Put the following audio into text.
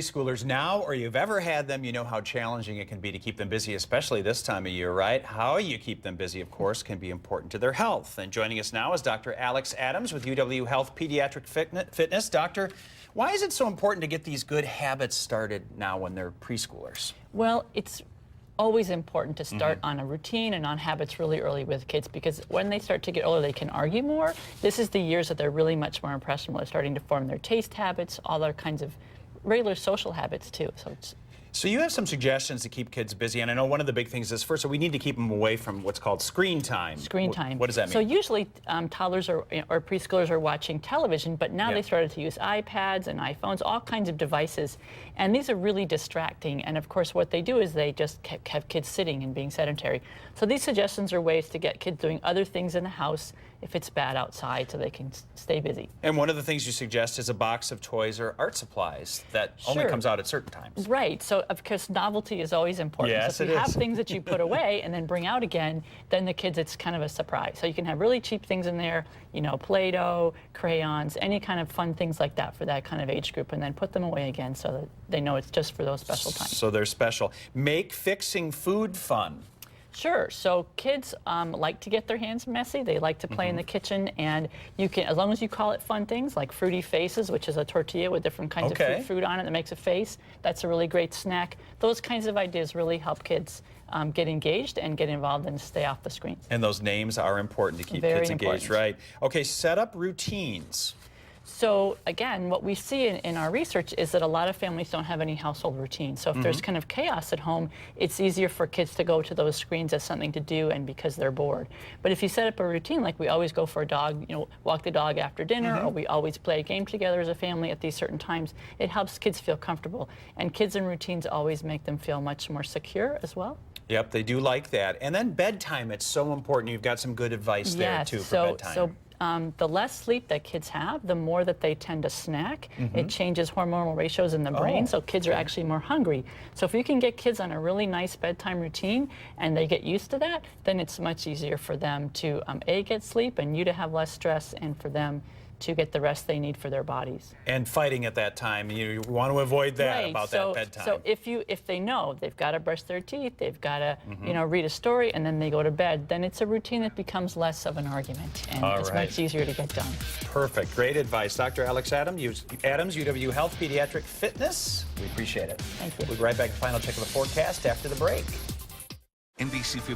Preschoolers now, or you've ever had them, you know how challenging it can be to keep them busy, especially this time of year, right? How you keep them busy, of course, can be important to their health. And joining us now is Dr. Alex Adams with UW Health Pediatric Fitness. Doctor, why is it so important to get these good habits started now when they're preschoolers? Well, it's always important to start on a routine and on habits really early with kids, because when they start to get older, they can argue more. This is the years that they're really much more impressionable. They're starting to form their taste habits, all their kinds of regular social habits too. So you have some suggestions to keep kids busy, and I know one of the big things is, first of all, we need to keep them away from what's called screen time. Screen time. What does that mean? So usually toddlers or preschoolers are watching television, but now they started to use iPads and iPhones, all kinds of devices, and these are really distracting. And of course what they do is they just have kids sitting and being sedentary. So these suggestions are ways to get kids doing other things in the house if it's bad outside, so they can stay busy. And one of the things you suggest is a box of toys or art supplies that only comes out at certain times. Right. So of course novelty is always important. Yes, so if you have things that you put away and then bring out again, then the kids, it's kind of a surprise. So you can have really cheap things in there, you know, Play-Doh, crayons, any kind of fun things like that for that kind of age group, and then put them away again so that they know it's just for those special times. So they're special. Make fixing food fun. Sure. So kids like to get their hands messy. They like to play in the kitchen, and you can, as long as you call it fun things like Fruity Faces, which is a tortilla with different kinds of fruit on it that makes a face. That's a really great snack. Those kinds of ideas really help kids get engaged and get involved and stay off the screens. And those names are important to keep kids engaged, right? Okay, set up routines. So again, what we see in our research is that a lot of families don't have any household routine. So if there's kind of chaos at home, it's easier for kids to go to those screens as something to do and because they're bored. But if you set up a routine, like we always go for a dog, you know, walk the dog after dinner, or we always play a game together as a family at these certain times, it helps kids feel comfortable. And kids in routines always make them feel much more secure as well. Yep, they do like that. And then bedtime, it's so important. You've got some good advice there, too, for bedtime. So the less sleep that kids have, the more that they tend to snack. It changes hormonal ratios in the brain, so kids are actually more hungry. So if you can get kids on a really nice bedtime routine and they get used to that, then it's much easier for them to, A, get sleep, and you to have less stress, and for them to get the rest they need for their bodies. And fighting at that time, you want to avoid that about that bedtime. So if they know they've got to brush their teeth, they've got to read a story, and then they go to bed, then it's a routine that becomes less of an argument, and it's much easier to get done. Perfect. Great advice. Dr. Alex Adams, UW Health Pediatric Fitness. We appreciate it. Thank you. We'll be right back to final check of the forecast after the break. NBC 15.